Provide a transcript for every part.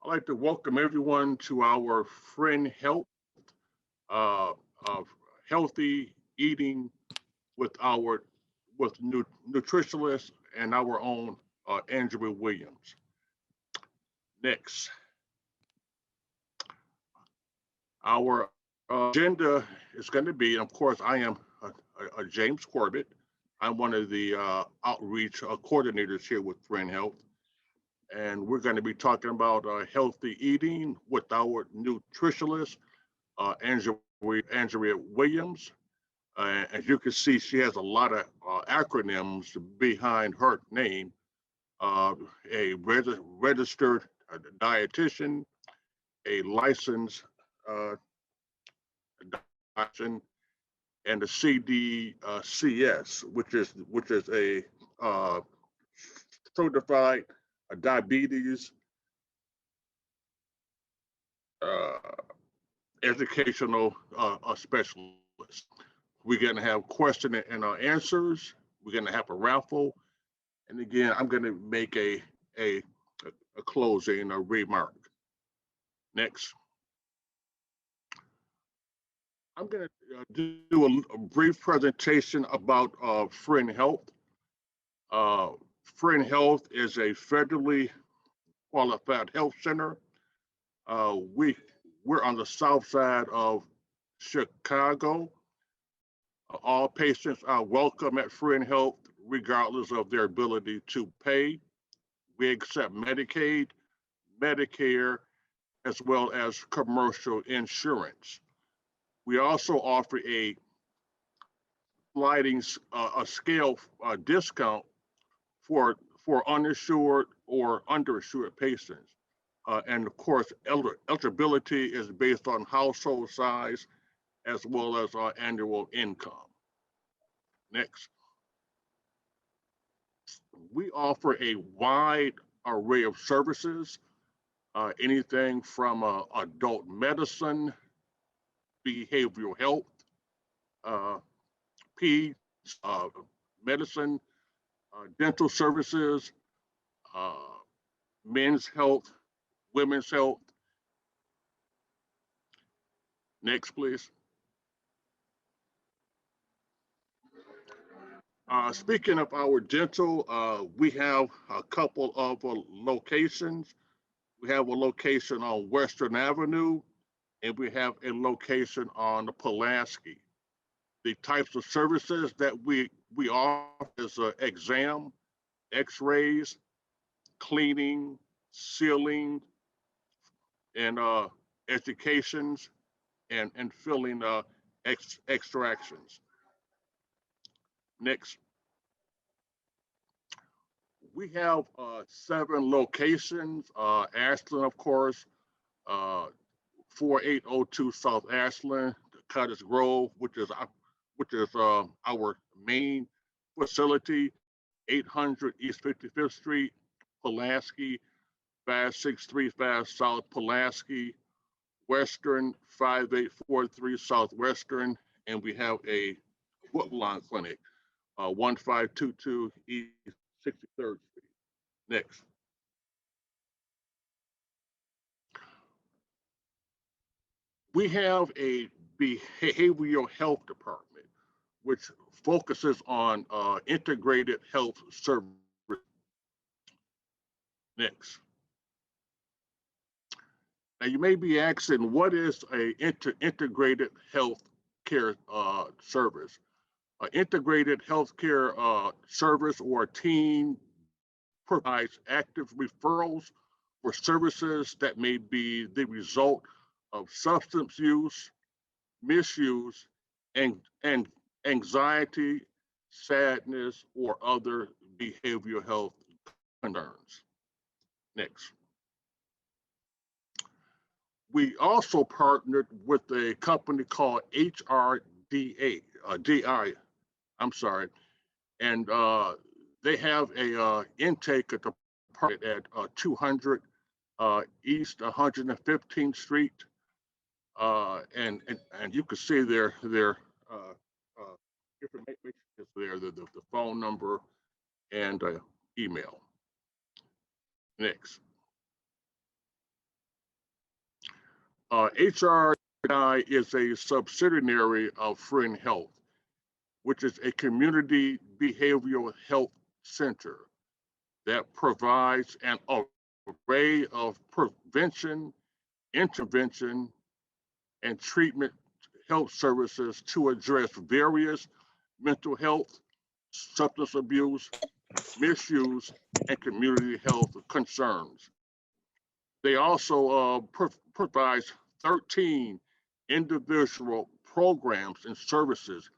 I'd like to welcome everyone to our Friend Health, uh, of healthy eating with our nutritionist and our own Andrea Williams. Next, our agenda is going to be, and of course, I am James Corbett. I'm one of the outreach coordinators here with Friend Health, and we're going to be talking about healthy eating with our nutritionist, Andrea Williams. As you can see, she has a lot of acronyms behind her name. A registered dietitian, a licensed dietitian, and a CDCES, which is a certified diabetes uh, educational specialist. We're going to have question and answers. We're going to have a raffle. And again, I'm going to make a closing remark. Next. I'm going to do a brief presentation about Friend Health. Friend Health is a federally qualified health center. We're on the south side of Chicago. All patients are welcome at Friend Health, regardless of their ability to pay. We accept Medicaid, Medicare, as well as commercial insurance. We also offer a sliding scale discount for uninsured or underinsured patients. And of course, eligibility is based on household size as well as annual income. Next. We offer a wide array of services, anything from adult medicine, behavioral health, peds, medicine, dental services, men's health, women's health. Next, please. Speaking of our dental, we have a couple of locations. We have a location on Western Avenue, and we have a location on Pulaski. The types of services that we offer is exam, x-rays, cleaning, sealing, and educations, and filling extractions. Next. We have 7 locations. Ashland, of course, 4802 South Ashland, Cottage Grove, which is our main facility, 800 East 55th Street, Pulaski, 5635 South Pulaski, Western 5843 Southwestern, and we have a Woodlawn Clinic, 1522 East 63rd Street. Next. We have a behavioral health department, which focuses on integrated health services. Next. Now, you may be asking, what is a integrated health care service? Integrated healthcare service or team provides active referrals for services that may be the result of substance use, misuse, and anxiety, sadness, or other behavioral health concerns. Next. We also partnered with a company called HRDA, and they have a intake at the department at 200 East 115th Street, and you can see their information is there, the phone number and email. Next. HRI is a subsidiary of Friend Health, which is a community behavioral health center that provides an array of prevention, intervention, and treatment health services to address various mental health, substance abuse, misuse, and community health concerns. They also provide 13 individual programs and services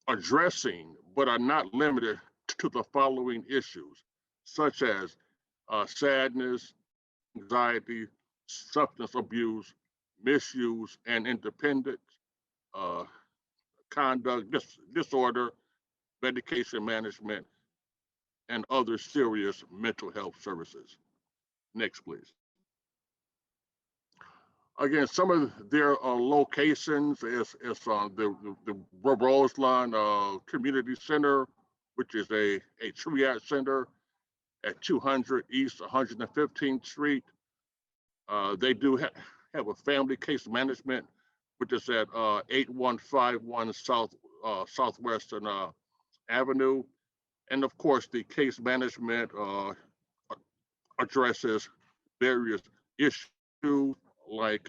addressing, but are not limited to the following issues, such as sadness, anxiety, substance abuse, misuse and independence, uh, conduct disorder, medication management, and other serious mental health services. Next, please. Again, some of their locations is the Roseland Community Center, which is a triage center at 200 East 115th Street. They do have a family case management, which is at 8151 Southwestern Avenue. And of course, the case management addresses various issues like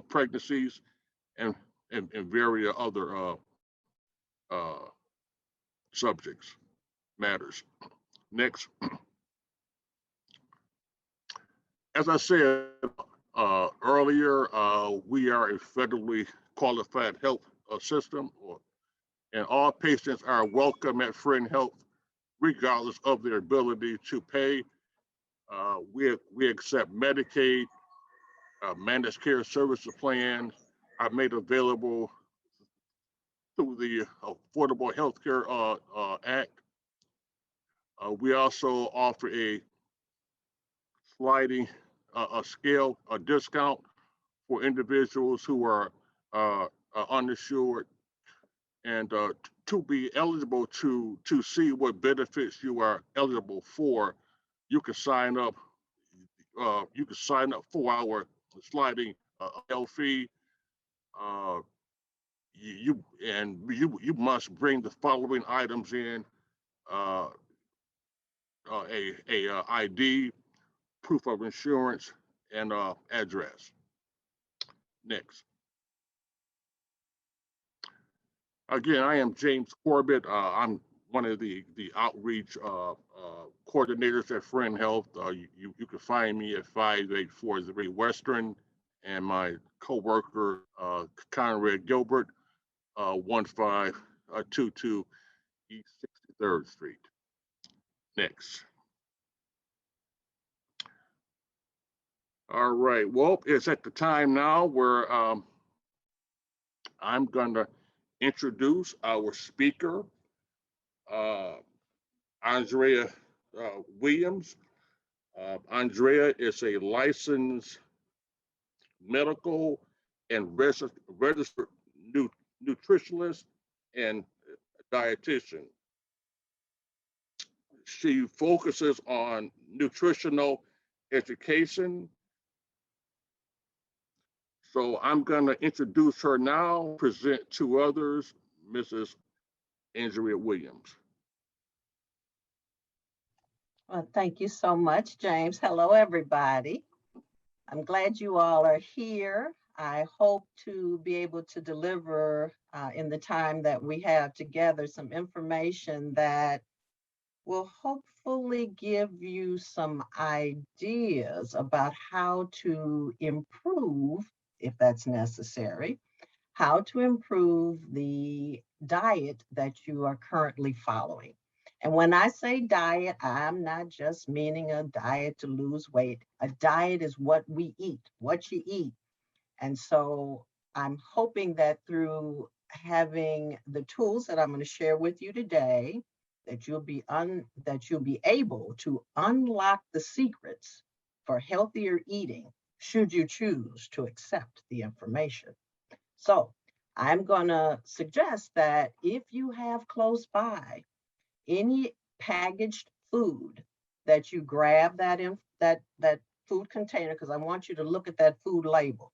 pregnancies and various other subjects, matters. Next. As I said earlier, we are a federally qualified health system, and all patients are welcome at Friend Health, regardless of their ability to pay. We accept Medicaid, managed care services plans are made available through the Affordable Health Care Act. We also offer a sliding scale, a discount for individuals who are uninsured, and to be eligible to see what benefits you are eligible for, you can sign up. You can sign up for our sliding fee. You must bring the following items in: a ID, proof of insurance, and address. Next. Again, I am James Corbett. I'm one of the outreach coordinators at Friend Health. You can find me at 5843 Western, and my coworker Conrad Gilbert, 1522 East 63rd Street. Next. All right. Well, it's at the time now where I'm going to introduce our speaker, Andrea Williams. Andrea is a licensed medical and registered nutritionist and dietitian. She focuses on nutritional education. So I'm going to introduce her now, present to others, Mrs. Andrea Williams. Well, thank you so much, James. Hello, everybody. I'm glad you all are here. I hope to be able to deliver in the time that we have together some information that will hopefully give you some ideas about how to improve, if that's necessary, how to improve the diet that you are currently following. And when I say diet, I'm not just meaning a diet to lose weight. A diet is what we eat, what you eat. And so I'm hoping that through having the tools that I'm going to share with you today, that you'll be able to unlock the secrets for healthier eating, should you choose to accept the information. So I'm going to suggest that if you have close by any packaged food, that you grab that food container, because I want you to look at that food label,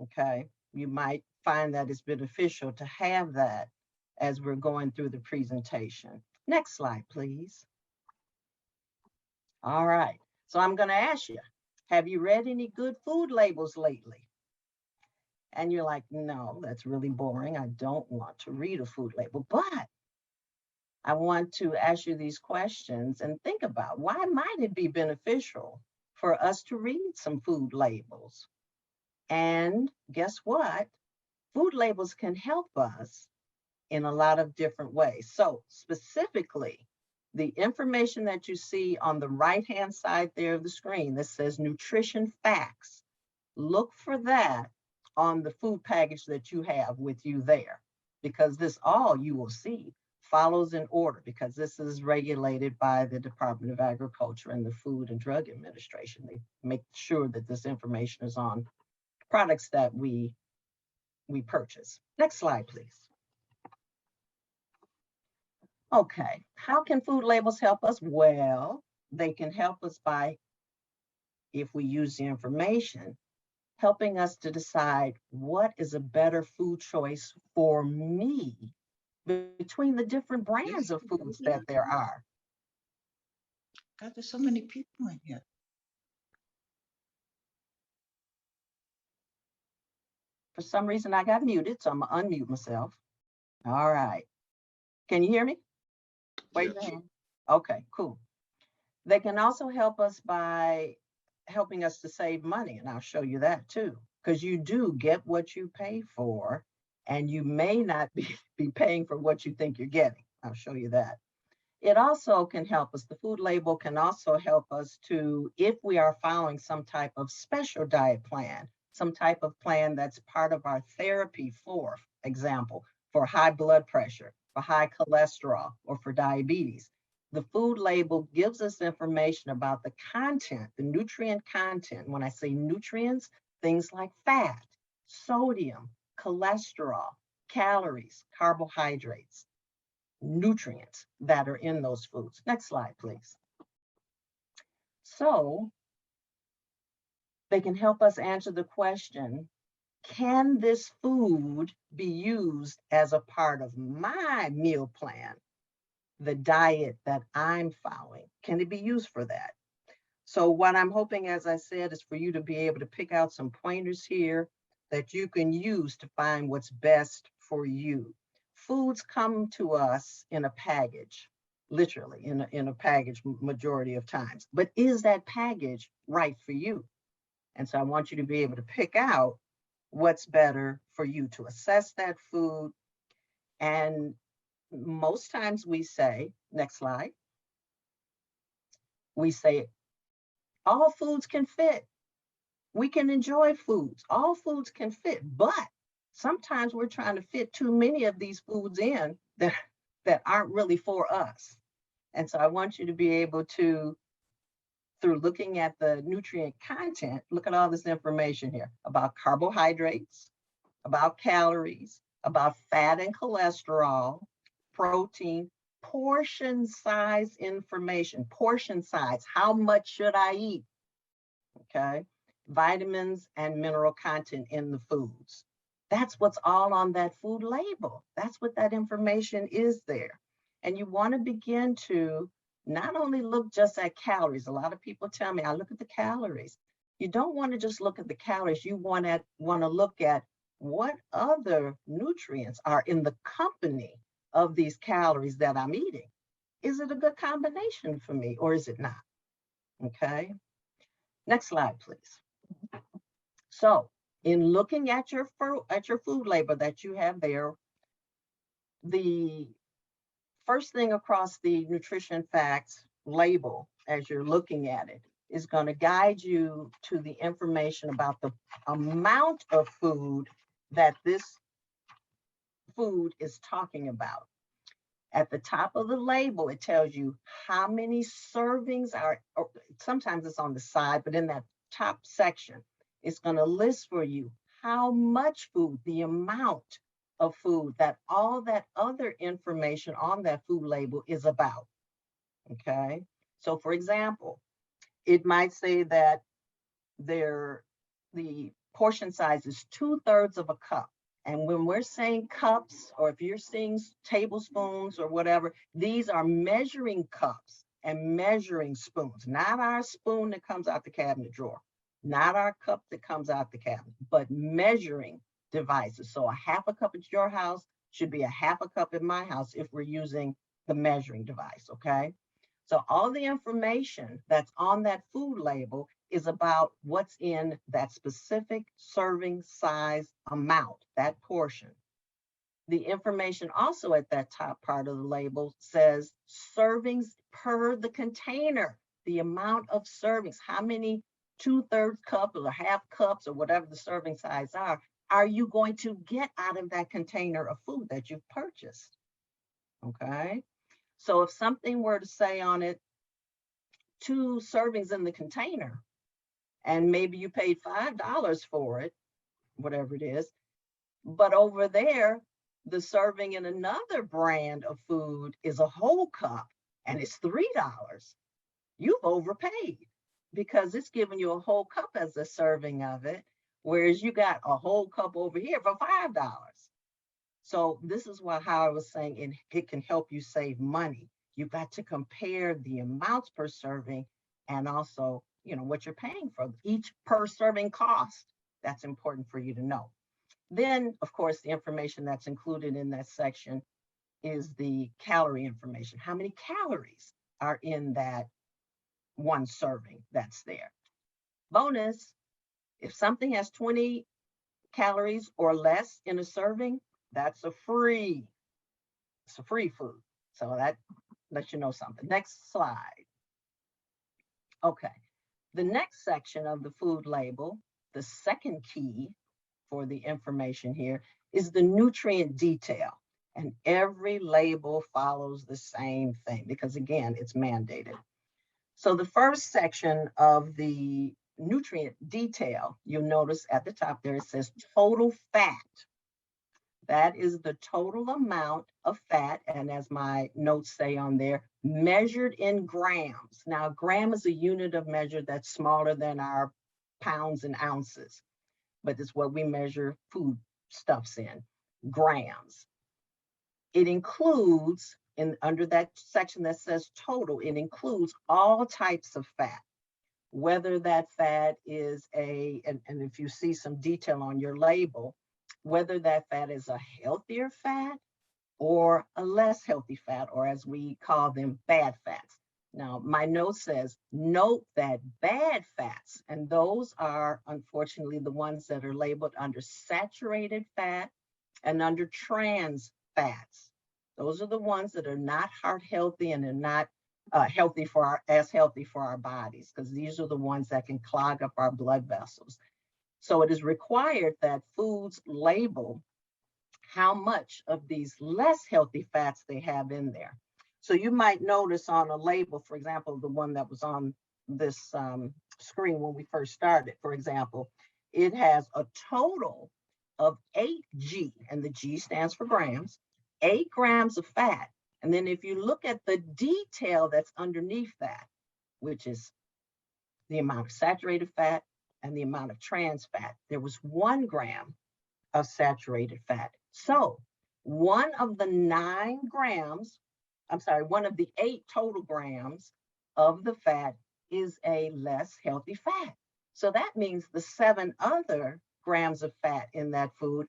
okay? You might find that it's beneficial to have that as we're going through the presentation. Next slide, please. All right, so I'm gonna ask you, have you read any good food labels lately? And you're like, no, that's really boring. I don't want to read a food label, but I want to ask you these questions and think about why might it be beneficial for us to read some food labels? And guess what? Food labels can help us in a lot of different ways. So specifically, the information that you see on the right-hand side there of the screen that says nutrition facts, look for that on the food package that you have with you there, because this all you will see follows in order, because this is regulated by the Department of Agriculture and the Food and Drug Administration. They make sure that this information is on products that we purchase. Next slide, please. Okay, how can food labels help us? Well, they can help us by, if we use the information, helping us to decide what is a better food choice for me between the different brands of foods that there are. God, there's so many people in here. For some reason, I got muted, so I'm gonna unmute myself. All right. Can you hear me? Wait a minute. Okay, cool. They can also help us by helping us to save money, and I'll show you that too, because you do get what you pay for, and you may not be paying for what you think you're getting. I'll show you that. It also can help us. The food label can also help us to, if we are following some type of special diet plan, some type of plan that's part of our therapy, for example, for high blood pressure, for high cholesterol, or for diabetes. The food label gives us information about the content, the nutrient content. When I say nutrients, things like fat, sodium, cholesterol, calories, carbohydrates, nutrients that are in those foods. Next slide, please. So they can help us answer the question, can this food be used as a part of my meal plan, the diet that I'm following? Can it be used for that? So what I'm hoping, as I said, is for you to be able to pick out some pointers here that you can use to find what's best for you. Foods come to us in a package, literally in a package majority of times, but is that package right for you? And so I want you to be able to pick out what's better for you to assess that food. And most times we say, next slide, we say, all foods can fit. We can enjoy foods. All foods can fit, but sometimes we're trying to fit too many of these foods in that aren't really for us. And so I want you to be able to, through looking at the nutrient content, look at all this information here about carbohydrates, about calories, about fat and cholesterol, protein, portion size information, portion size, how much should I eat? Okay, vitamins and mineral content in the foods. That's what's all on that food label. That's what that information is there. And you want to begin to not only look just at calories. A lot of people tell me, I look at the calories. You don't want to just look at the calories. You want to look at what other nutrients are in the company of these calories that I'm eating. Is it a good combination for me or is it not? Okay. Next slide, please. So in looking at your food label that you have there, the first thing across the nutrition facts label as you're looking at it is going to guide you to the information about the amount of food that this food is talking about. At the top of the label, it tells you how many servings are, or sometimes it's on the side, but in that top section, it's going to list for you how much food, the amount of food that all that other information on that food label is about. Okay. So for example, it might say that the portion size is 2/3 of a cup. And when we're saying cups, or if you're seeing tablespoons or whatever, these are measuring cups and measuring spoons, not our spoon that comes out the cabinet drawer, not our cup that comes out the cabinet, but measuring devices. So a 1/2 cup at your house should be a 1/2 cup at my house if we're using the measuring device, okay? So all the information that's on that food label is about what's in that specific serving size amount, that portion. The information also at that top part of the label says servings per the container, the amount of servings, how many 2/3 cups or 1/2 cups or whatever the serving size are you going to get out of that container of food that you've purchased, okay? So if something were to say on it, 2 servings in the container, and maybe you paid $5 for it, whatever it is, but over there, the serving in another brand of food is a whole cup and it's $3, you've overpaid because it's giving you a whole cup as a serving of it, whereas you got a whole cup over here for $5. So this is how I was saying it can help you save money. You've got to compare the amounts per serving and also, what you're paying for each per serving cost. That's important for you to know. Then, of course, the information that's included in that section is the calorie information. How many calories are in that one serving that's there? Bonus, if something has 20 calories or less in a serving, it's a free food. So that lets you know something. Next slide. Okay. The next section of the food label, the second key for the information here, is the nutrient detail. And every label follows the same thing because, again, it's mandated. So the first section of the nutrient detail, you'll notice at the top there, it says total fat. That is the total amount of fat, and as my notes say on there, measured in grams. Now, a gram is a unit of measure that's smaller than our pounds and ounces, but it's what we measure food stuffs in, grams. It includes, under that section that says total, it includes all types of fat, whether that fat is and if you see some detail on your label, whether that fat is a healthier fat or a less healthy fat, or as we call them, bad fats. Now, my note says, note that bad fats, and those are unfortunately the ones that are labeled under saturated fat and under trans fats. Those are the ones that are not heart healthy and are not healthy for our bodies, because these are the ones that can clog up our blood vessels. So it is required that foods label how much of these less healthy fats they have in there. So you might notice on a label, for example, the one that was on this screen when we first started, for example, it has a total of 8 G, and the G stands for grams, 8 grams of fat. And then if you look at the detail that's underneath that, which is the amount of saturated fat and the amount of trans fat, there was 1 gram of saturated fat. So one of the 8 total grams of the fat is a less healthy fat. So that means the 7 other grams of fat in that food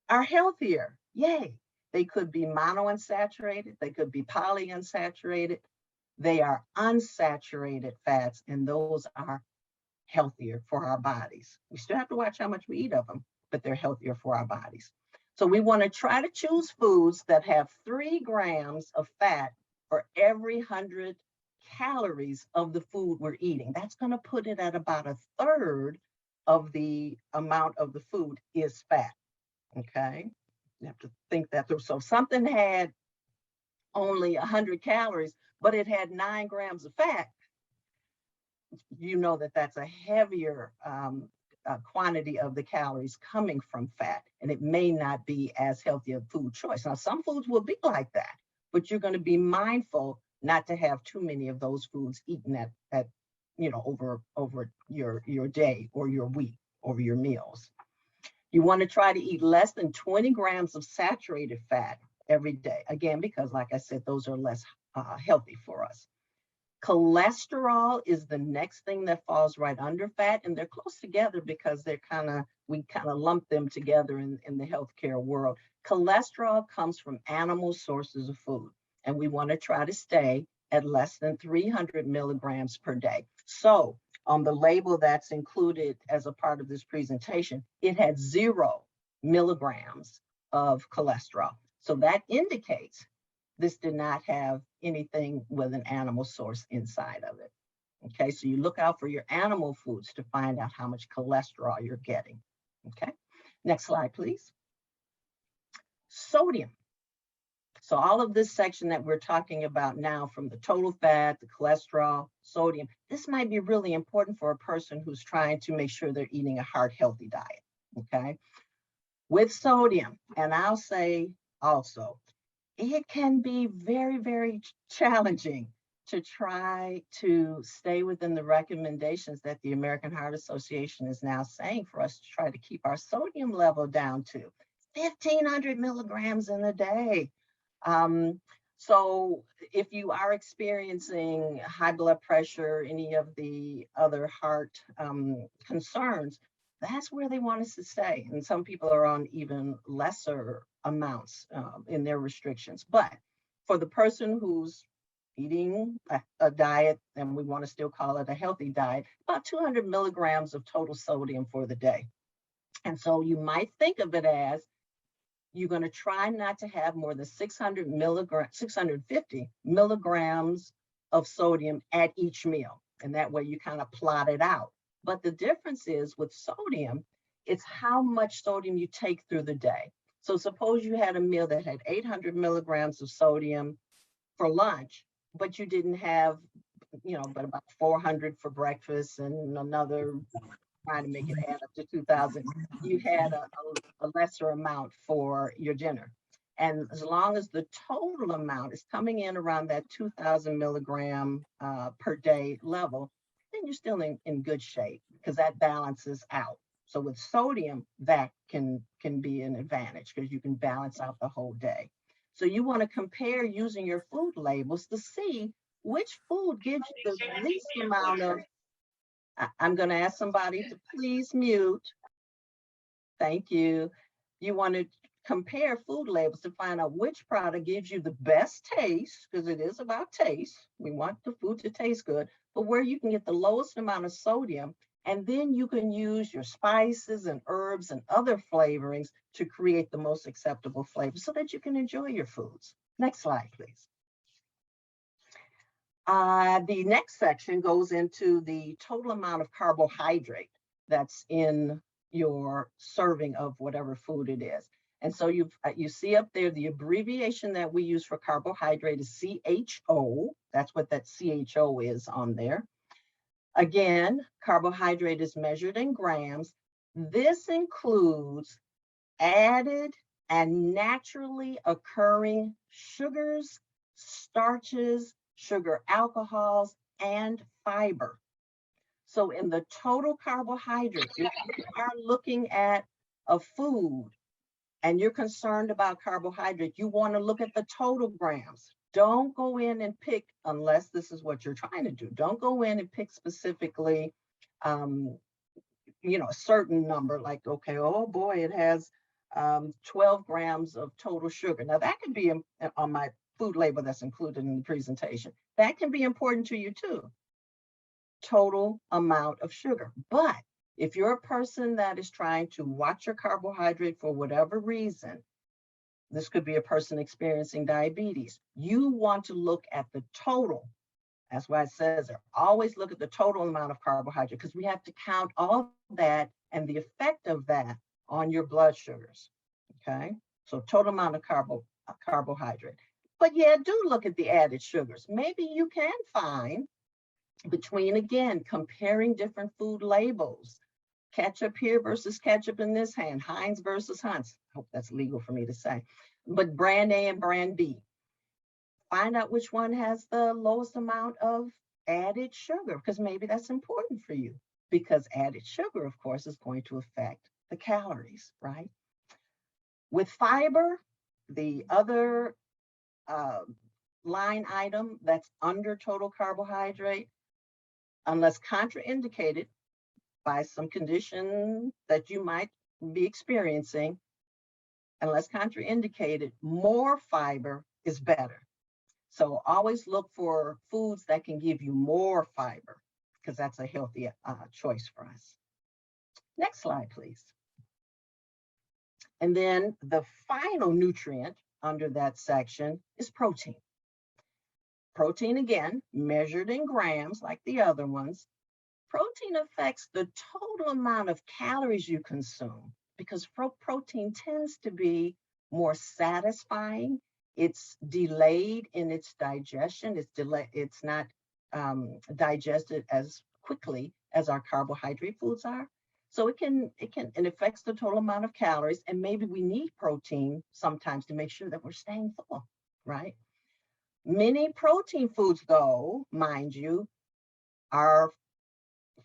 are healthier. Yay. They could be monounsaturated, they could be polyunsaturated. They are unsaturated fats, and those are healthier for our bodies. We still have to watch how much we eat of them, but they're healthier for our bodies. So we want to try to choose foods that have 3 grams of fat for every 100 calories of the food we're eating. That's going to put it at about 1/3 of the amount of the food is fat. Okay, you have to think that through. So if something had only 100 calories, but it had 9 grams of fat, you know that that's a heavier quantity of the calories coming from fat, and it may not be as healthy a food choice. Now, some foods will be like that, but you're going to be mindful not to have too many of those foods eaten at over your day or your week, over your meals. You want to try to eat less than 20 grams of saturated fat every day. Again, because like I said, those are less healthy for us. Cholesterol is the next thing that falls right under fat, and they're close together because we kind of lump them together in the healthcare world. Cholesterol comes from animal sources of food, and we want to try to stay at less than 300 milligrams per day. So on the label that's included as a part of this presentation, it had 0 milligrams of cholesterol. So that indicates this did not have anything with an animal source inside of it. Okay, so you look out for your animal foods to find out how much cholesterol you're getting. Okay, next slide, please. Sodium. So all of this section that we're talking about now, from the total fat, the cholesterol, sodium, this might be really important for a person who's trying to make sure they're eating a heart healthy diet. Okay, with sodium, and I'll say also, it can be very, very challenging to try to stay within the recommendations that the American Heart Association is now saying for us to try to keep our sodium level down to 1,500 milligrams in a day. So if you are experiencing high blood pressure, any of the other heart concerns, that's where they want us to stay. And some people are on even lesser amounts in their restrictions. But for the person who's eating a diet, and we want to still call it a healthy diet, about 200 milligrams of total sodium for the day. And so you might think of it as you're going to try not to have more than 650 milligrams of sodium at each meal. And that way you kind of plot it out. But the difference is with sodium, it's how much sodium you take through the day. So suppose you had a meal that had 800 milligrams of sodium for lunch, but you didn't have, but about 400 for breakfast and another, trying to make it add up to 2,000. You had a lesser amount for your dinner. And as long as the total amount is coming in around that 2,000 milligram per day level, then you're still in good shape because that balances out. So with sodium, that can be an advantage because you can balance out the whole day. So you want to compare using your food labels to see which food gives you the least amount of. I'm going to ask somebody to please mute. Thank you. You want to compare food labels to find out which product gives you the best taste, because it is about taste. We want the food to taste good, but where you can get the lowest amount of sodium, and then you can use your spices and herbs and other flavorings to create the most acceptable flavor so that you can enjoy your foods. Next slide, please. The next section goes into the total amount of carbohydrate that's in your serving of whatever food it is. And so you see up there, the abbreviation that we use for carbohydrate is CHO. That's what that CHO is on there. Again, carbohydrate is measured in grams. This includes added and naturally occurring sugars, starches, sugar alcohols, and fiber. So in the total carbohydrate, if you are looking at a food and you're concerned about carbohydrate, you want to look at the total grams. Don't go in and pick, unless this is what you're trying to do, don't go in and pick specifically, a certain number, like, okay, oh boy, it has 12 grams of total sugar. Now that could be on my food label that's included in the presentation. That can be important to you too. Total amount of sugar. But if you're a person that is trying to watch your carbohydrate for whatever reason, this could be a person experiencing diabetes, you want to look at the total. That's why it says there, always look at the total amount of carbohydrate, because we have to count all of that and the effect of that on your blood sugars. Okay, so total amount of carbohydrate. But yeah, do look at the added sugars. Maybe you can find between, again, comparing different food labels, ketchup here versus ketchup in this hand, Heinz versus Hunt's. I hope that's legal for me to say, but brand A and brand B. Find out which one has the lowest amount of added sugar, because maybe that's important for you, because added sugar, of course, is going to affect the calories, right? With fiber, the other line item that's under total carbohydrate, unless contraindicated by some condition that you might be experiencing, unless contraindicated, more fiber is better. So always look for foods that can give you more fiber, because that's a healthy choice for us. Next slide, please. And then the final nutrient under that section is protein. Protein, again, measured in grams like the other ones. Protein affects the total amount of calories you consume, because protein tends to be more satisfying. It's delayed in its digestion. It's not digested as quickly as our carbohydrate foods are. So it affects the total amount of calories, and maybe we need protein sometimes to make sure that we're staying full, right? Many protein foods, though, mind you, are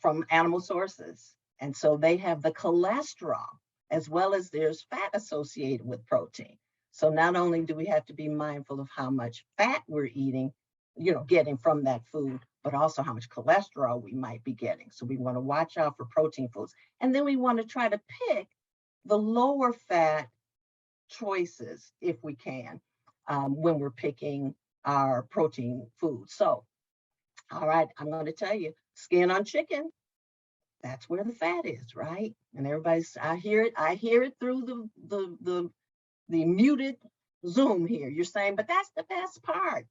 from animal sources. And so they have the cholesterol, as well as there's fat associated with protein. So not only do we have to be mindful of how much fat we're eating, getting from that food, but also how much cholesterol we might be getting. So we want to watch out for protein foods. And then we want to try to pick the lower fat choices if we can, when we're picking our protein food. So, all right, I'm going to tell you, skin on chicken, that's where the fat is, right? And everybody's, I hear it through the muted Zoom here. You're saying, but that's the best part.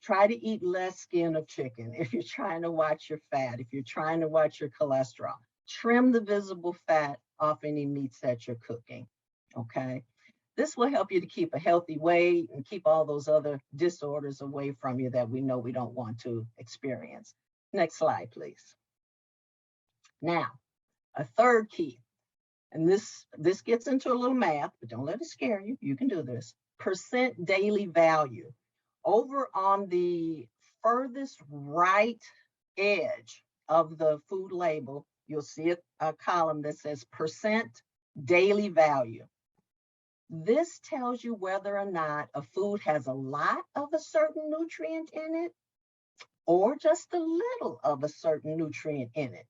Try to eat less skin of chicken if you're trying to watch your fat, if you're trying to watch your cholesterol. Trim the visible fat off any meats that you're cooking, okay? This will help you to keep a healthy weight and keep all those other disorders away from you that we know we don't want to experience. Next slide, please. Now, a third key, and this gets into a little math, but don't let it scare you. You can do this. Percent daily value. Over on the furthest right edge of the food label, you'll see a column that says percent daily value. This tells you whether or not a food has a lot of a certain nutrient in it or just a little of a certain nutrient in it.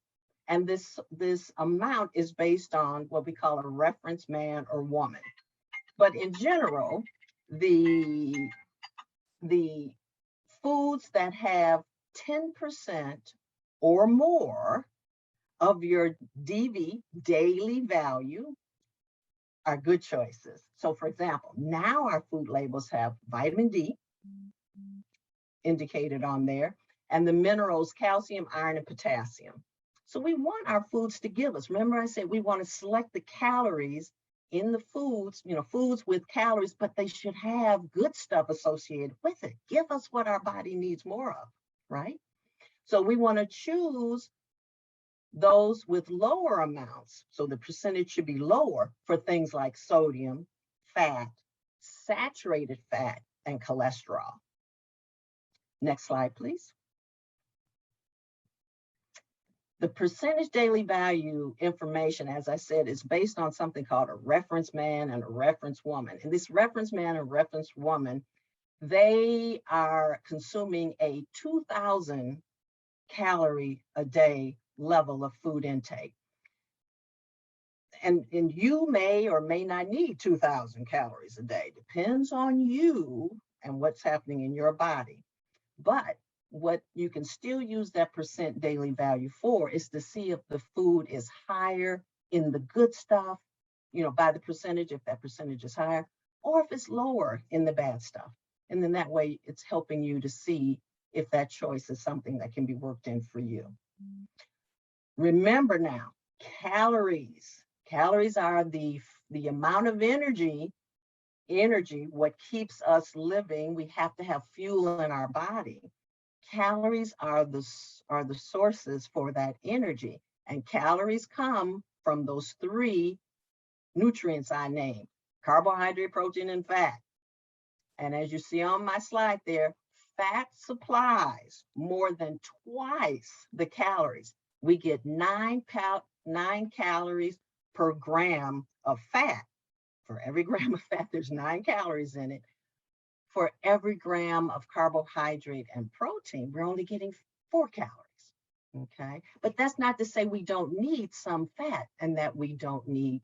And this amount is based on what we call a reference man or woman. But in general, the foods that have 10% or more of your DV, daily value, are good choices. So for example, now our food labels have vitamin D indicated on there, and the minerals, calcium, iron, and potassium. So we want our foods to give us. Remember I said we want to select the calories in the foods, foods with calories, but they should have good stuff associated with it. Give us what our body needs more of, right? So we want to choose those with lower amounts. So the percentage should be lower for things like sodium, fat, saturated fat, and cholesterol. Next slide, please. The percentage daily value information, as I said, is based on something called a reference man and a reference woman. And this reference man and reference woman, they are consuming a 2,000 calorie a day level of food intake. And you may or may not need 2,000 calories a day. Depends on you and what's happening in your body. But what you can still use that percent daily value for is to see if the food is higher in the good stuff, by the percentage, if that percentage is higher, or if it's lower in the bad stuff. And then that way it's helping you to see if that choice is something that can be worked in for you. Remember now, calories. Calories are the amount of energy, what keeps us living. We have to have fuel in our body. Calories are the sources for that energy. And calories come from those three nutrients I named: carbohydrate, protein, and fat. And as you see on my slide there, fat supplies more than twice the calories. We get 9 calories per gram of fat. For every gram of fat, there's 9 calories in it. For every gram of carbohydrate and protein, we're only getting 4 calories. Okay, but that's not to say we don't need some fat and that we do need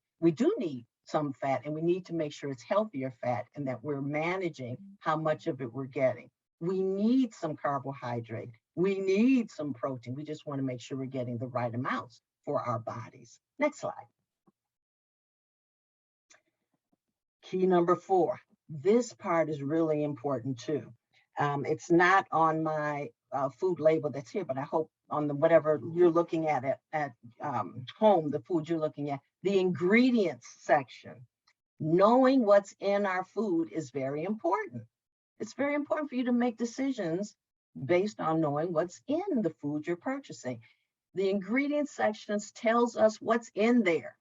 some fat, and we need to make sure it's healthier fat and that we're managing how much of it we're getting. We need some carbohydrate. We need some protein. We just want to make sure we're getting the right amounts for our bodies. Next slide. Key number 4. This part is really important too. It's not on my food label that's here, but I hope on the whatever you're looking at home, the food you're looking at, the ingredients section. Knowing what's in our food is very important. It's very important for you to make decisions based on knowing what's in the food you're purchasing. The ingredients sections tells us what's in there.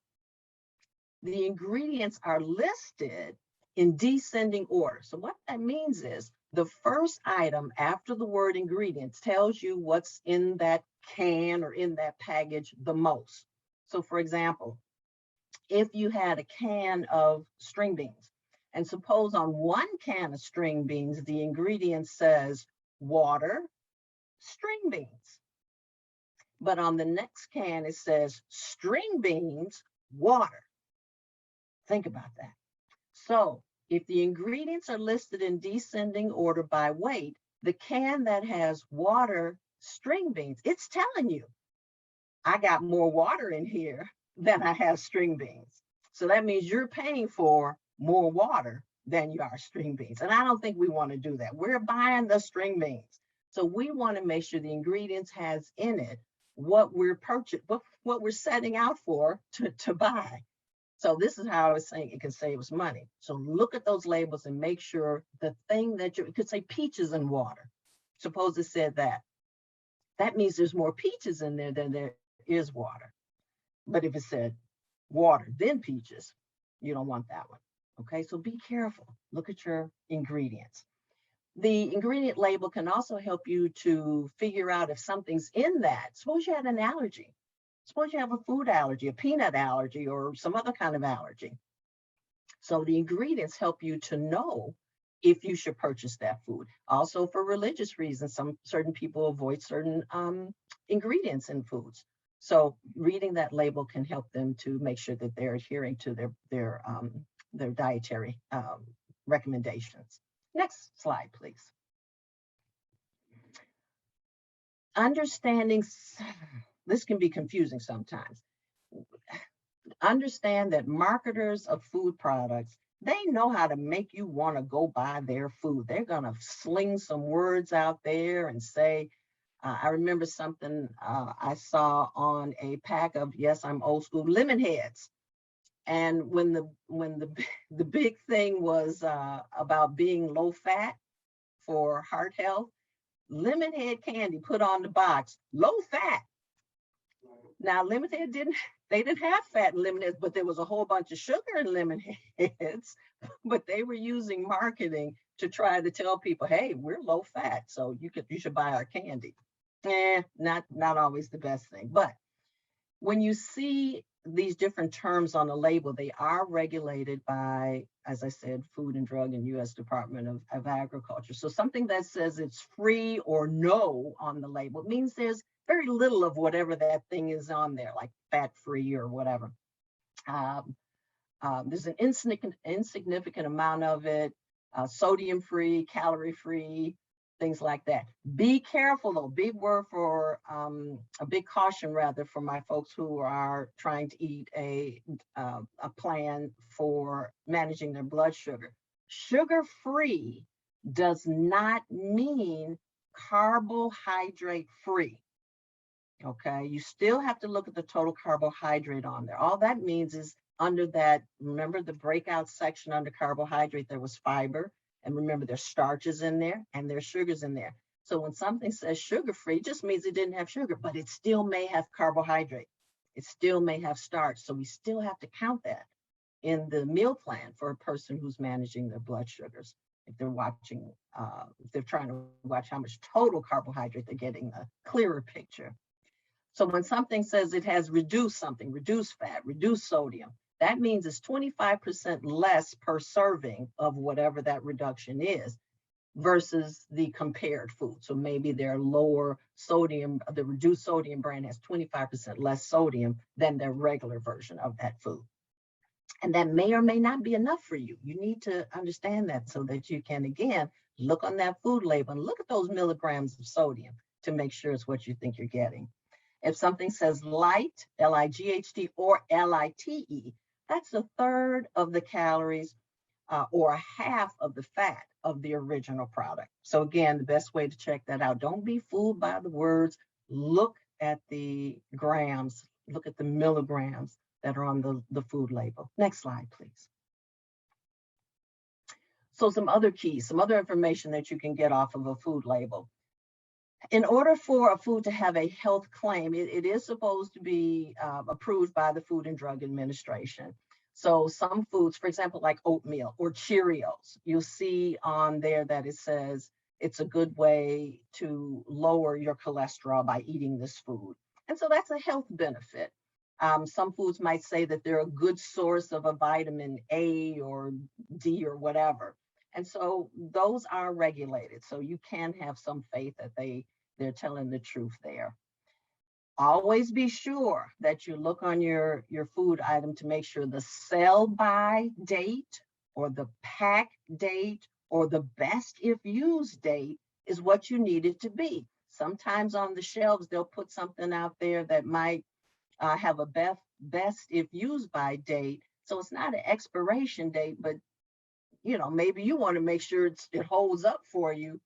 The ingredients are listed in descending order. So what that means is the first item after the word ingredients tells you what's in that can or in that package the most. So for example, if you had a can of string beans, and suppose on one can of string beans, the ingredient says water, string beans. But on the next can, it says string beans, water. Think about that. So if the ingredients are listed in descending order by weight, the can that has water, string beans, it's telling you, I got more water in here than I have string beans. So that means you're paying for more water than you are string beans. And I don't think we want to do that. We're buying the string beans. So we want to make sure the ingredients has in it what we're purchasing, what we're setting out for to buy. So this is how I was saying it can save us money. So look at those labels and make sure the thing that it could say peaches and water. Suppose it said that. That means there's more peaches in there than there is water. But if it said water, then peaches, you don't want that one. Okay, so be careful. Look at your ingredients. The ingredient label can also help you to figure out if something's in that. Suppose you had an allergy. Suppose you have a food allergy, a peanut allergy, or some other kind of allergy. So the ingredients help you to know if you should purchase that food. Also for religious reasons, certain people avoid certain ingredients in foods. So reading that label can help them to make sure that they're adhering to their dietary recommendations. Next slide, please. Understanding, this can be confusing sometimes. Understand that marketers of food products, they know how to make you want to go buy their food. They're going to sling some words out there and say, I remember something I saw on a pack of, yes, I'm old school, lemon heads. And when the big thing was about being low fat for heart health, lemon head candy put on the box, low fat. Now, lemon head didn't have fat in lemon heads, but there was a whole bunch of sugar in lemon heads. But they were using marketing to try to tell people, hey, we're low fat, so you should buy our candy. Not always the best thing. But when you see these different terms on the label, they are regulated by, as I said, Food and Drug and U.S. Department of Agriculture. So something that says it's free or no on the label means there's very little of whatever that thing is on there, like fat-free or whatever. There's an insignificant amount of it, sodium-free, calorie-free, things like that. Be careful though, big word for, a big caution rather for my folks who are trying to eat a plan for managing their blood sugar. Sugar-free does not mean carbohydrate-free. Okay, you still have to look at the total carbohydrate on there. All that means is under that, remember the breakout section under carbohydrate, there was fiber. And remember, there's starches in there and there's sugars in there. So when something says sugar-free, it just means it didn't have sugar, but it still may have carbohydrate. It still may have starch. So we still have to count that in the meal plan for a person who's managing their blood sugars. If they're watching, if they're trying to watch how much total carbohydrate, they're getting a clearer picture. So when something says it has reduced something, reduced fat, reduced sodium, that means it's 25% less per serving of whatever that reduction is versus the compared food. So maybe their lower sodium, the reduced sodium brand has 25% less sodium than their regular version of that food. And that may or may not be enough for you. You need to understand that so that you can, again, look on that food label and look at those milligrams of sodium to make sure it's what you think you're getting. If something says light, L-I-G-H-T, or L-I-T-E, that's a third of the calories or a half of the fat of the original product. So again, the best way to check that out, don't be fooled by the words, look at the grams, look at the milligrams that are on the food label. Next slide, please. So some other keys, some other information that you can get off of a food label. In order for a food to have a health claim, it is supposed to be approved by the Food and Drug Administration. So some foods, for example, like oatmeal or Cheerios, you'll see on there that it says it's a good way to lower your cholesterol by eating this food. And so that's a health benefit. Some foods might say that they're a good source of a vitamin A or D or whatever. And so those are regulated. So you can have some faith that they're telling the truth there. Always be sure that you look on your food item to make sure the sell-by date or the pack date or the best if used date is what you need it to be. Sometimes on the shelves, they'll put something out there that might have a best if used by date. So it's not an expiration date, but maybe you want to make sure it holds up for you,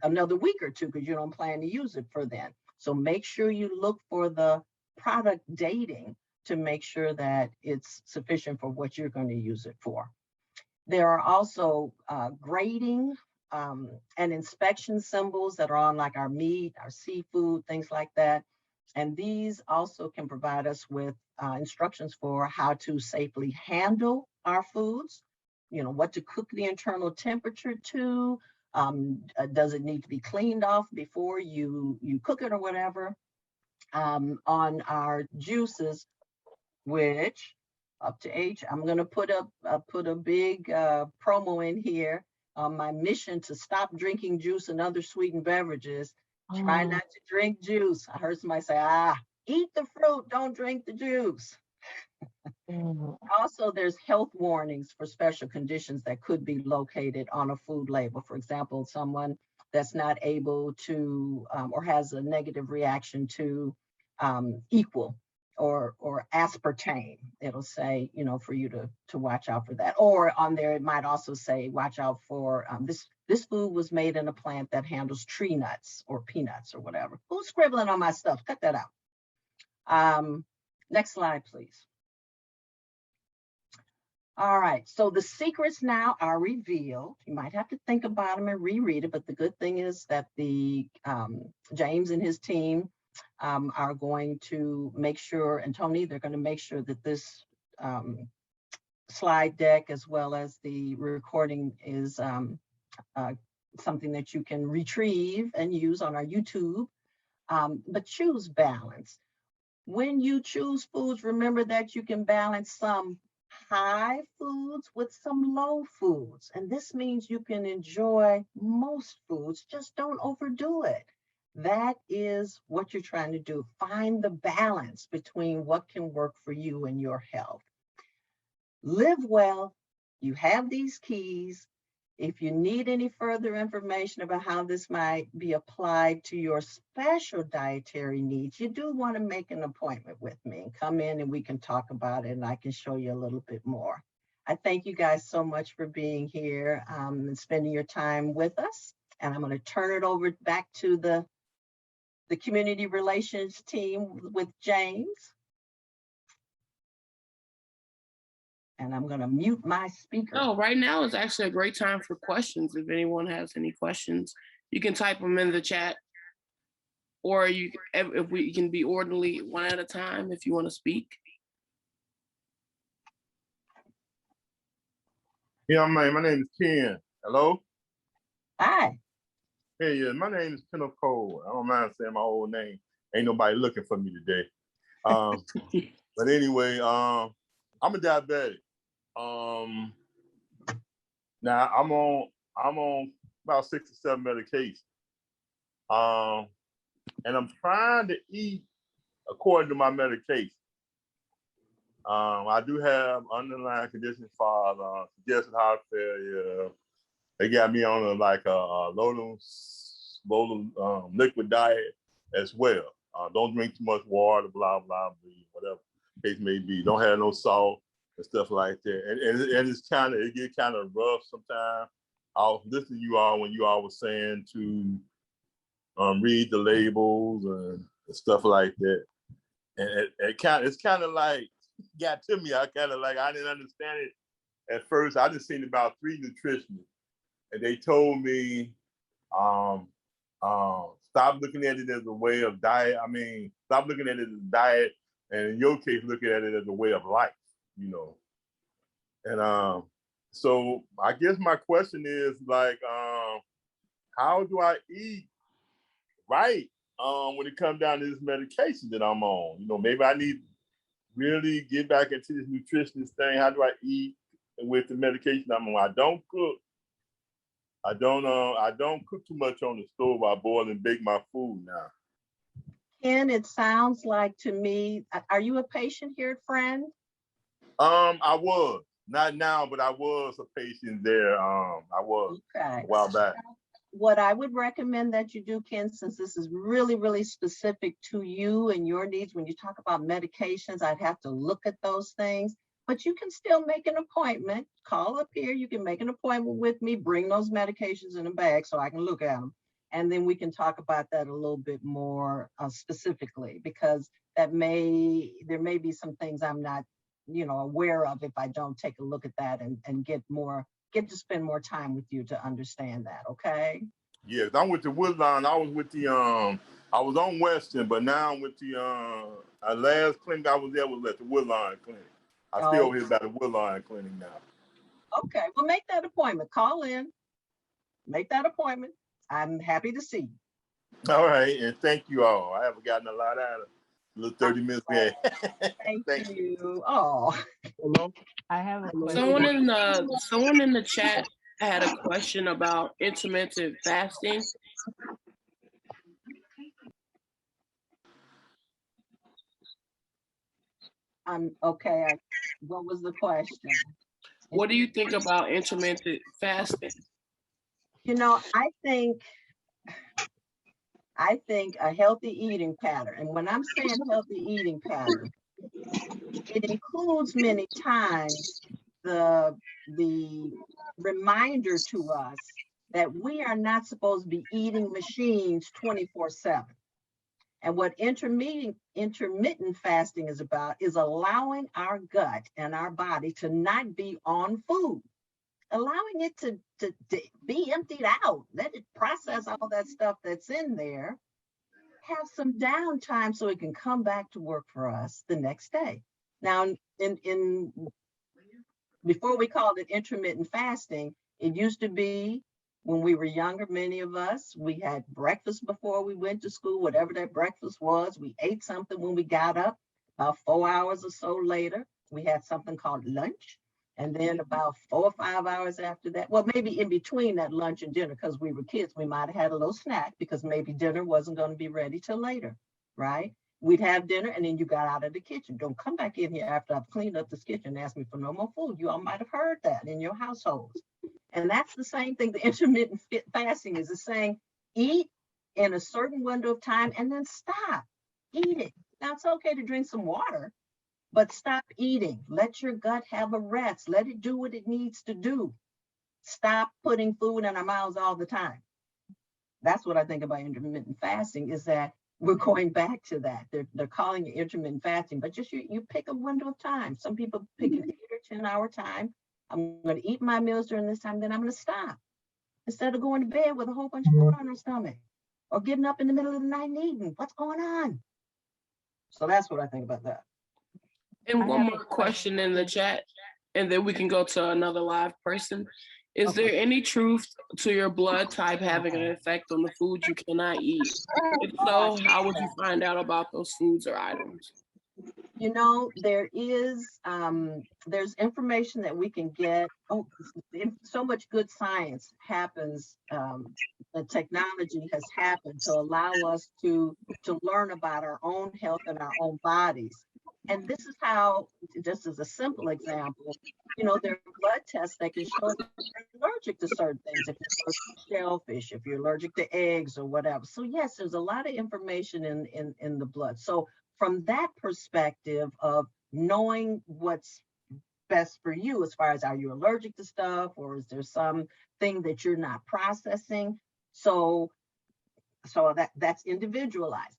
another week or two because you don't plan to use it for then. So make sure you look for the product dating to make sure that it's sufficient for what you're going to use it for. There are also grading and inspection symbols that are on like our meat, our seafood, things like that. And these also can provide us with instructions for how to safely handle our foods, what to cook the internal temperature to, does it need to be cleaned off before you cook it or whatever. On our juices, which up to H, I'm going to put a big promo in here on my mission to stop drinking juice and other sweetened beverages. Try not to drink juice. I heard somebody say, eat the fruit, don't drink the juice. Also, there's health warnings for special conditions that could be located on a food label. For example, someone that's not able to or has a negative reaction to equal or aspartame. It'll say, for you to watch out for that. Or on there, it might also say, watch out for this food was made in a plant that handles tree nuts or peanuts or whatever. Who's scribbling on my stuff? Cut that out. Next slide, please. All right, so the secrets now are revealed. You might have to think about them and reread it, but the good thing is that the James and his team are going to make sure, and Tony, they're going to make sure that this slide deck as well as the recording is something that you can retrieve and use on our YouTube, but choose balance. When you choose foods, remember that you can balance some high foods with some low foods. And this means you can enjoy most foods, just don't overdo it. That is what you're trying to do. Find the balance between what can work for you and your health. Live well. You have these keys. If you need any further information about how this might be applied to your special dietary needs, you do want to make an appointment with me and come in and we can talk about it and I can show you a little bit more. I thank you guys so much for being here and spending your time with us. And I'm going to turn it over back to the community relations team with James. And I'm going to mute my speaker. Oh, right now is actually a great time for questions. If anyone has any questions, you can type them in the chat, or if we can be orderly one at a time if you want to speak. Yeah, man, my name is Ken. Hello? Hi. Hey, yeah, my name is Kenneth Cole. I don't mind saying my whole name. Ain't nobody looking for me today. But anyway, I'm a diabetic. Now I'm on about 6 or 7 medications. And I'm trying to eat according to my medication. I do have underlying conditions for congestive heart failure. They got me on a low liquid diet as well. Don't drink too much water, blah, blah, blah, whatever the case may be. Don't have no salt and stuff like that. And it get kind of rough sometimes. I'll listen to you all when you all were saying to read the labels and stuff like that. And it's kind of like got to me. I didn't understand it at first. I just seen about 3 nutritionists, and they told me stop looking at it as a way of diet. I mean, stop looking at it as a diet, and in your case, looking at it as a way of life. And so I guess my question is how do I eat right when it comes down to this medication that I'm on? Maybe I need to really get back into this nutritionist thing. How do I eat with the medication I'm on? I don't cook. I don't cook too much on the stove. I boil and bake my food now. Ken, it sounds like to me, are you a patient here at Friend? I was. Not now, but I was a patient there. I was a while back. What I would recommend that you do, Ken, since this is really, really specific to you and your needs, when you talk about medications, I'd have to look at those things, but you can still make an appointment. Call up here. You can make an appointment with me, bring those medications in a bag so I can look at them. And then we can talk about that a little bit more specifically, because there may be some things I'm not, aware of if I don't take a look at that and get to spend more time with you to understand that. Okay. Yes, I'm with the Woodline. I was with the I was on Western, but now I'm with the last clinic I was there was at the Woodline clinic. I stay over here by the Woodline clinic now. Okay, well, make that appointment. Call in, make that appointment. I'm happy to see you. All right, and thank you all. I haven't gotten a lot out of a little 30 minutes there. Thank you. Oh. Hello? I have a question. Someone in the chat had a question about intermittent fasting. Okay. What was the question? What do you think about intermittent fasting? I think a healthy eating pattern, and when I'm saying healthy eating pattern, it includes many times the reminder to us that we are not supposed to be eating machines 24/7. And what intermittent fasting is about is allowing our gut and our body to not be on food, allowing it to be emptied out, let it process all that stuff that's in there, have some downtime so it can come back to work for us the next day. Now, before we called it intermittent fasting, it used to be when we were younger, many of us, we had breakfast before we went to school, whatever that breakfast was. We ate something when we got up. About 4 hours or so later, we had something called lunch. And then about 4 or 5 hours after that, well, maybe in between that lunch and dinner, because we were kids, we might have had a little snack because maybe dinner wasn't going to be ready till later, right? We'd have dinner and then you got out of the kitchen. Don't come back in here after I've cleaned up this kitchen and ask me for no more food. You all might have heard that in your households. And that's the same thing. The intermittent fasting is saying, eat in a certain window of time and then stop eating. Now it's okay to drink some water, but stop eating. Let your gut have a rest. Let it do what it needs to do. Stop putting food in our mouths all the time. That's what I think about intermittent fasting, is that we're going back to that. They're calling it intermittent fasting, but just you pick a window of time. Some people pick an 8 or 10 hour time. I'm going to eat my meals during this time, then I'm going to stop. Instead of going to bed with a whole bunch of food on our stomach or getting up in the middle of the night and eating. What's going on? So that's what I think about that. And one more question in the chat, and then we can go to another live person. Is there any truth to your blood type having an effect on the food you cannot eat? If so, how would you find out about those foods or items? You know, there is, there's information that we can get. Oh, so much good science happens. The technology has happened to allow us to learn about our own health and our own bodies. And this is how, just as a simple example, you know, there are blood tests that can show if you're allergic to certain things, if you're allergic to shellfish, if you're allergic to eggs or whatever. So yes, there's a lot of information in the blood. So from that perspective of knowing what's best for you, as far as are you allergic to stuff, or is there something that you're not processing? So that's individualized.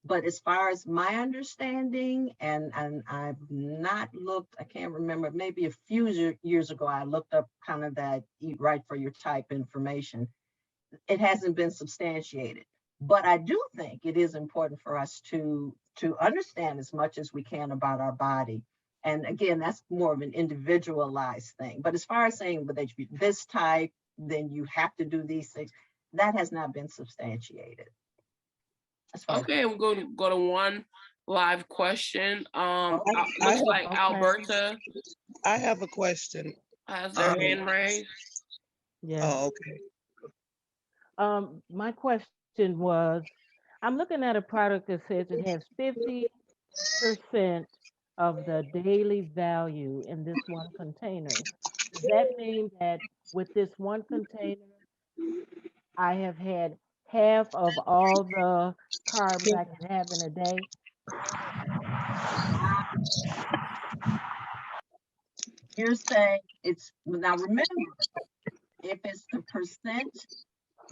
But as far as my understanding, and I've not looked, I can't remember, maybe a few years ago, I looked up kind of that eat right for your type information. It hasn't been substantiated. But I do think it is important for us to understand as much as we can about our body. And again, that's more of an individualized thing. But as far as saying that you be this type, then you have to do these things, that has not been substantiated. Okay, we'll go to one live question. I Looks have- like okay. Alberta I have a question. has their hand raised. Yeah. Oh, okay. My question was, I'm looking at a product that says it has 50% of the daily value in this one container. Does that mean that with this one container, I have had half of all the carbs I can have in a day? You're saying it's, now remember, if it's the percent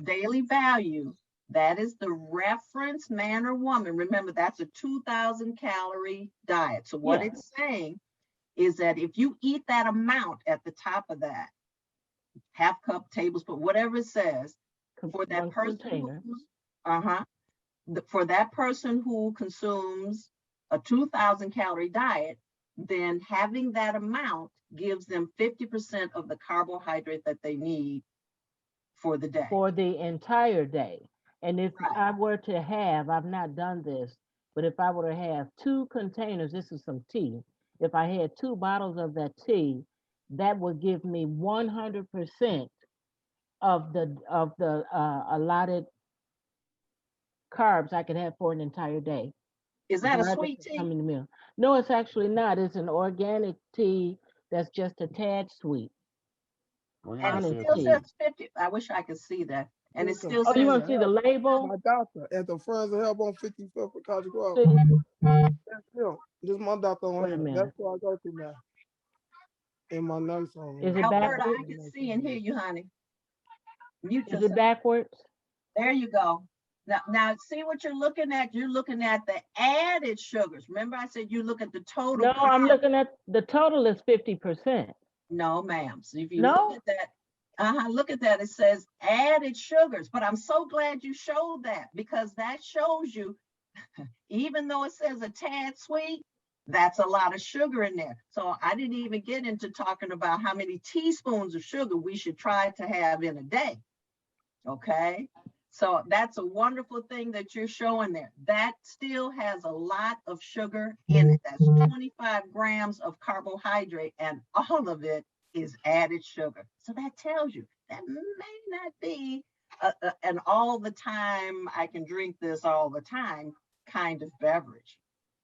daily value, that is the reference man or woman. Remember, that's a 2,000 calorie diet. So what it's saying is that if you eat that amount at the top of that, half cup, tablespoon, whatever it says, for that person, for that person who consumes a 2,000 calorie diet, then having that amount gives them 50% of the carbohydrate that they need for the day. For the entire day. And if I were to have, I've not done this, but if I were to have 2 containers, this is some tea. If I had 2 bottles of that tea, that would give me 100% of the allotted carbs I could have for an entire day. Is that a sweet tea? No, it's actually not. It's an organic tea that's just a tad sweet. And it still says 50. I wish I could see that. And it still says. Oh, you want to see the label? My doctor at the Friends of Help on 55th for College Grove. This is my doctor on here. That's where I go to now. In my nurse home. Is it Alberta, backwards? I can see and hear you, honey. Mute Is yourself. it backwards? There you go. Now see what you're looking at. You're looking at the added sugars. Remember I said you look at the total. No, I'm looking at the total is 50%. No, ma'am. So if you look at that, look at that. It says added sugars. But I'm so glad you showed that, because that shows you, even though it says a tad sweet, that's a lot of sugar in there. So I didn't even get into talking about how many teaspoons of sugar we should try to have in a day. Okay. So that's a wonderful thing that you're showing there. That still has a lot of sugar in it. That's 25 grams of carbohydrate, and all of it is added sugar. So that tells you that may not be an all the time, I can drink this all the time kind of beverage.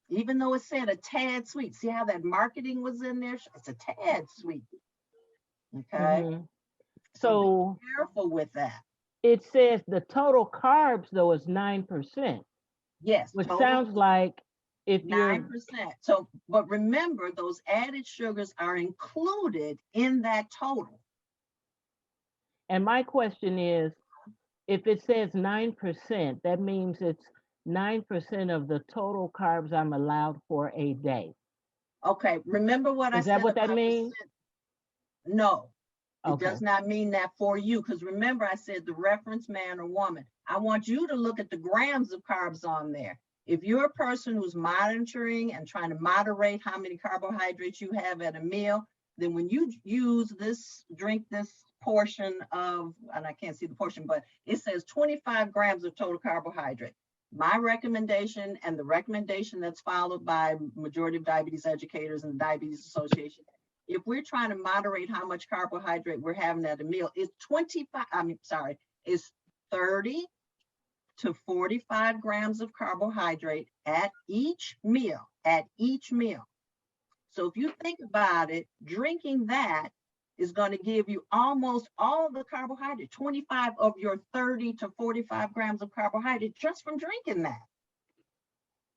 Even though it said a tad sweet. See how that marketing was in there? It's a tad sweet. Okay. So be careful with that. It says the total carbs though is 9%. Yes. Which sounds like if 9%. So, but remember, those added sugars are included in that total. And my question is, if it says 9%, that means it's 9% of the total carbs I'm allowed for a day. Okay, remember what I said. Is that what that means? No, it does not mean that for you, because remember I said the reference man or woman. I want you to look at the grams of carbs on there. If you're a person who's monitoring and trying to moderate how many carbohydrates you have at a meal, then when you drink this portion of, and I can't see the portion, but it says 25 grams of total carbohydrate. My recommendation, and the recommendation that's followed by majority of diabetes educators and the Diabetes Association, if we're trying to moderate how much carbohydrate we're having at a meal, it's 30 to 45 grams of carbohydrate at each meal, So if you think about it, drinking that is going to give you almost all the carbohydrate, 25 of your 30 to 45 grams of carbohydrate just from drinking that.